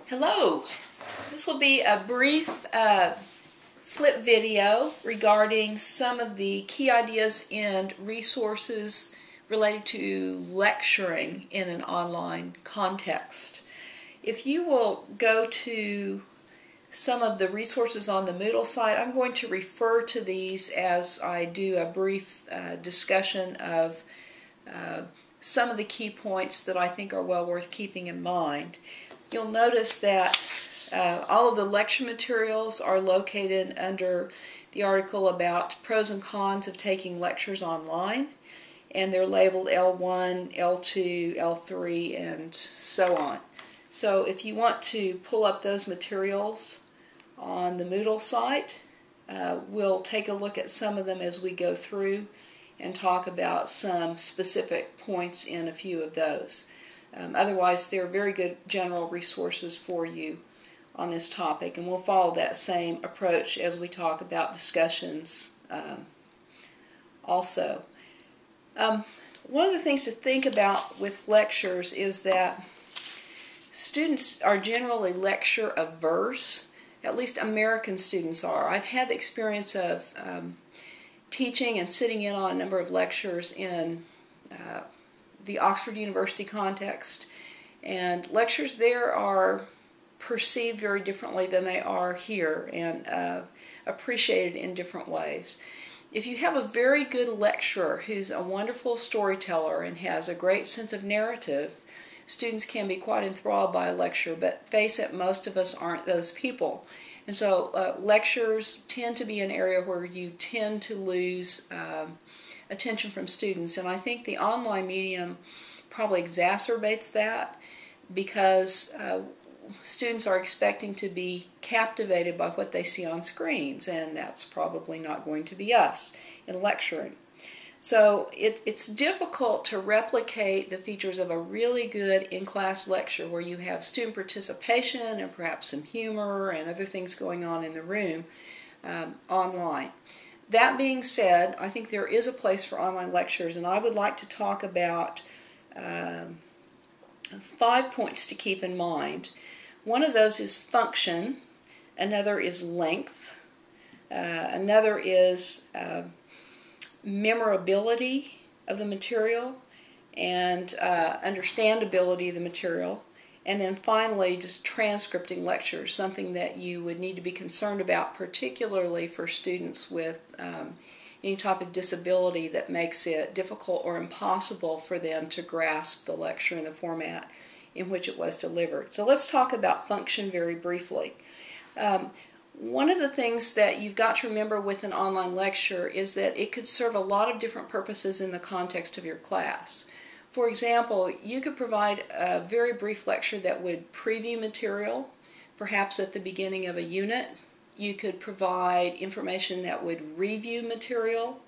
Hello, this will be a brief flip video regarding some of the key ideas and resources related to lecturing in an online context. If you will go to some of the resources on the Moodle site, I'm going to refer to these as I do a brief discussion of some of the key points that I think are well worth keeping in mind. You'll notice that all of the lecture materials are located under the article about pros and cons of taking lectures online, and they're labeled L1, L2, L3, and so on. So if you want to pull up those materials on the Moodle site, we'll take a look at some of them as we go through and talk about some specific points in a few of those. Otherwise, they're very good general resources for you on this topic, and we'll follow that same approach as we talk about discussions also. One of the things to think about with lectures is that students are generally lecture averse. At least American students are. I've had the experience of teaching and sitting in on a number of lectures in the Oxford University context, and lectures there are perceived very differently than they are here and appreciated in different ways. If you have a very good lecturer who's a wonderful storyteller and has a great sense of narrative, students can be quite enthralled by a lecture, but face it, most of us aren't those people. And so lectures tend to be an area where you tend to lose attention from students, and I think the online medium probably exacerbates that because students are expecting to be captivated by what they see on screens, and that's probably not going to be us in lecturing. So it's difficult to replicate the features of a really good in-class lecture where you have student participation and perhaps some humor and other things going on in the room online. That being said, I think there is a place for online lectures, and I would like to talk about 5 points to keep in mind. One of those is function, another is length, another is memorability of the material and understandability of the material, and then finally just transcripting lectures, something that you would need to be concerned about, particularly for students with any type of disability that makes it difficult or impossible for them to grasp the lecture in the format in which it was delivered. So let's talk about function very briefly. One of the things that you've got to remember with an online lecture is that it could serve a lot of different purposes in the context of your class. For example, you could provide a very brief lecture that would preview material, perhaps at the beginning of a unit. You could provide information that would review material.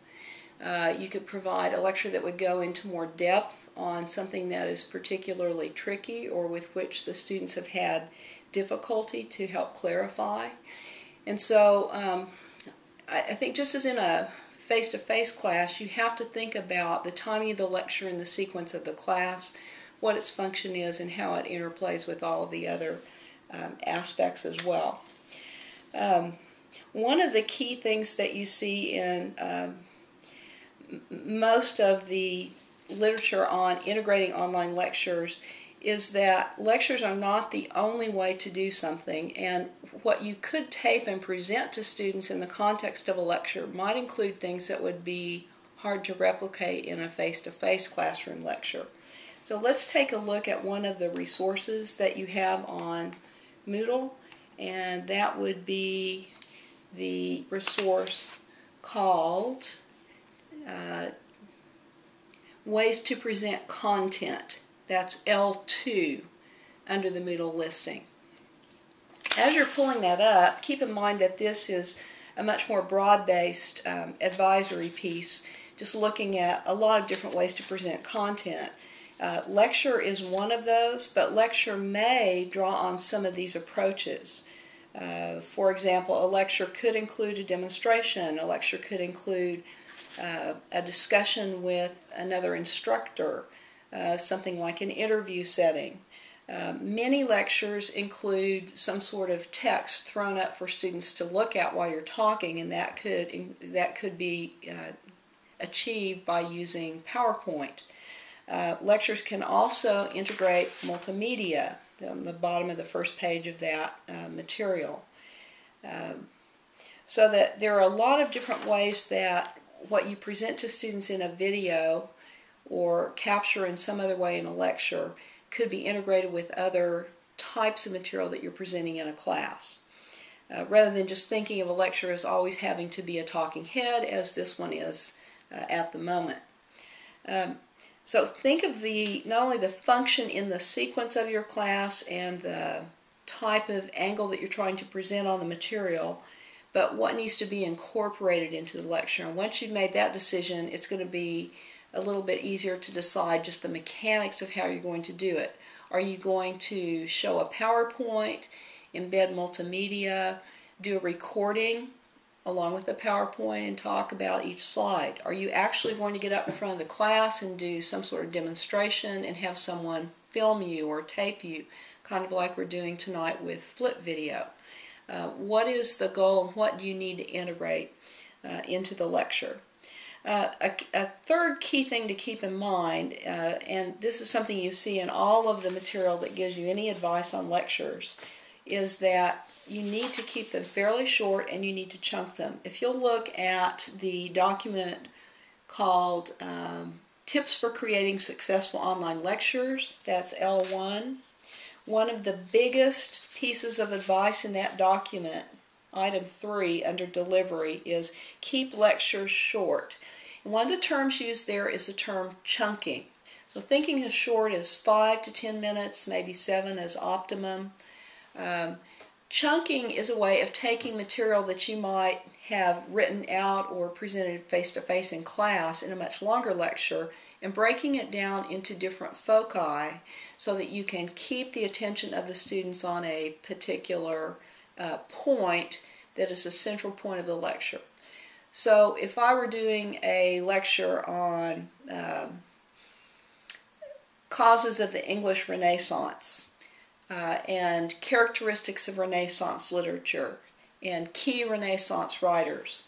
You could provide a lecture that would go into more depth on something that is particularly tricky or with which the students have had difficulty to help clarify. And so I think just as in a face-to-face class, you have to think about the timing of the lecture and the sequence of the class, what its function is, and how it interplays with all of the other aspects as well. One of the key things that you see in most of the literature on integrating online lectures is that lectures are not the only way to do something, and what you could tape and present to students in the context of a lecture might include things that would be hard to replicate in a face-to-face classroom lecture. So let's take a look at one of the resources that you have on Moodle, and that would be the resource called Ways to Present Content. That's L2 under the Moodle listing. As you're pulling that up, keep in mind that this is a much more broad-based advisory piece, just looking at a lot of different ways to present content. Lecture is one of those, but lecture may draw on some of these approaches. For example, a lecture could include a demonstration. A lecture could include a discussion with another instructor, something like an interview setting. Many lectures include some sort of text thrown up for students to look at while you're talking, and that could be achieved by using PowerPoint. Lectures can also integrate multimedia on the bottom of the first page of that material. So that there are a lot of different ways that what you present to students in a video or capture in some other way in a lecture could be integrated with other types of material that you're presenting in a class. Rather than just thinking of a lecture as always having to be a talking head, as this one is at the moment. So think of not only the function in the sequence of your class and the type of angle that you're trying to present on the material, but what needs to be incorporated into the lecture. And once you've made that decision, it's going to be a little bit easier to decide just the mechanics of how you're going to do it. Are you going to show a PowerPoint, embed multimedia, do a recording along with the PowerPoint and talk about each slide? Are you actually going to get up in front of the class and do some sort of demonstration and have someone film you or tape you, kind of like we're doing tonight with flip video? What is the goal and what do you need to integrate into the lecture? A third key thing to keep in mind, and this is something you see in all of the material that gives you any advice on lectures, is that you need to keep them fairly short and you need to chunk them. If you'll look at the document called Tips for Creating Successful Online Lectures, that's L1, one of the biggest pieces of advice in that document, item 3 under delivery, is keep lectures short. And one of the terms used there is the term chunking. So thinking as short as 5 to 10 minutes, maybe 7 as optimum. Chunking is a way of taking material that you might have written out or presented face-to-face in class in a much longer lecture and breaking it down into different foci so that you can keep the attention of the students on a particular point that is the central point of the lecture. So if I were doing a lecture on causes of the English Renaissance, and characteristics of Renaissance literature and key Renaissance writers.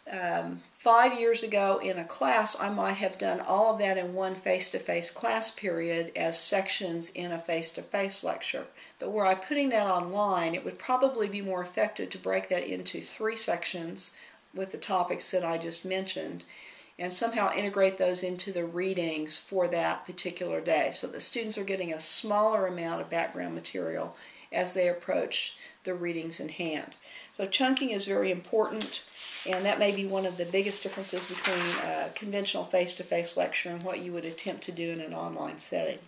5 years ago in a class, I might have done all of that in one face-to-face class period as sections in a face-to-face lecture. But were I putting that online, it would probably be more effective to break that into 3 sections with the topics that I just mentioned and somehow integrate those into the readings for that particular day so that students are getting a smaller amount of background material as they approach the readings in hand. So chunking is very important, and that may be one of the biggest differences between a conventional face-to-face lecture and what you would attempt to do in an online setting.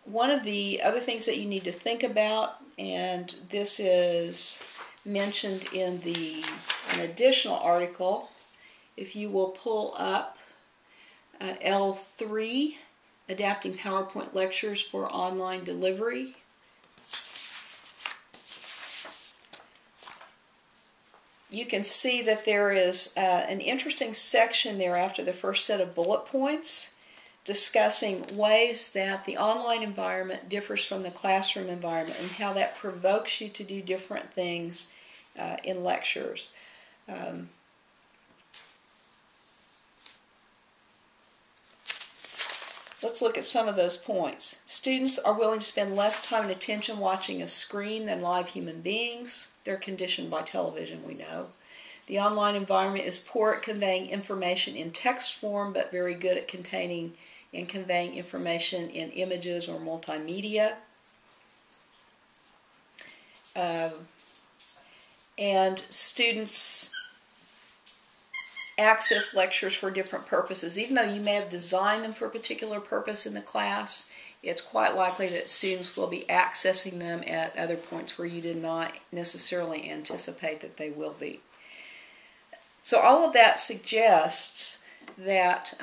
One of the other things that you need to think about, and this is mentioned in an additional article, if you will pull up L3, Adapting PowerPoint Lectures for Online Delivery. You can see that there is an interesting section there after the first set of bullet points discussing ways that the online environment differs from the classroom environment and how that provokes you to do different things in lectures. Let's look at some of those points. Students are willing to spend less time and attention watching a screen than live human beings. They're conditioned by television, we know. The online environment is poor at conveying information in text form, but very good at containing and conveying information in images or multimedia. And students access lectures for different purposes. Even though you may have designed them for a particular purpose in the class, it's quite likely that students will be accessing them at other points where you did not necessarily anticipate that they will be. So all of that suggests that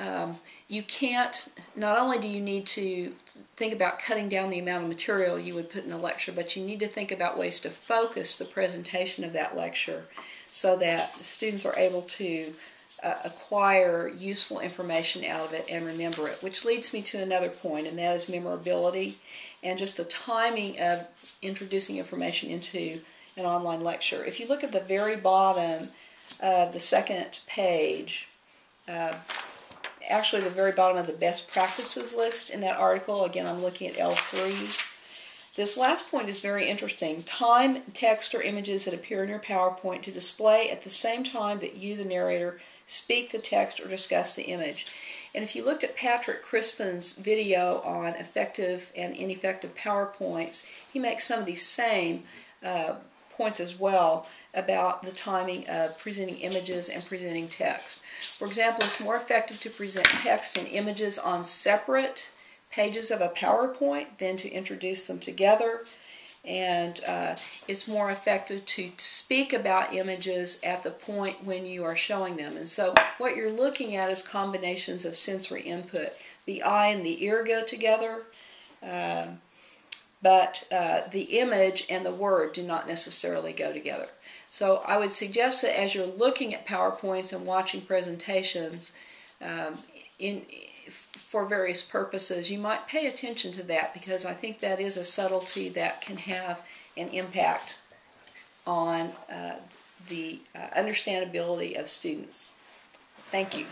you can't, not only do you need to think about cutting down the amount of material you would put in a lecture, but you need to think about ways to focus the presentation of that lecture so that students are able to acquire useful information out of it and remember it, which leads me to another point, and that is memorability and just the timing of introducing information into an online lecture. If you look at the very bottom of the second page, actually the very bottom of the best practices list in that article, again I'm looking at L3, this last point is very interesting. Time text or images that appear in your PowerPoint to display at the same time that you, the narrator, speak the text or discuss the image. And if you looked at Patrick Crispin's video on effective and ineffective PowerPoints, he makes some of these same points as well about the timing of presenting images and presenting text. For example, it's more effective to present text and images on separate pages of a PowerPoint than to introduce them together, and it's more effective to speak about images at the point when you are showing them. And so what you're looking at is combinations of sensory input. The eye and the ear go together, but the image and the word do not necessarily go together. So I would suggest that as you're looking at PowerPoints and watching presentations for various purposes, you might pay attention to that, because I think that is a subtlety that can have an impact on the understandability of students. Thank you.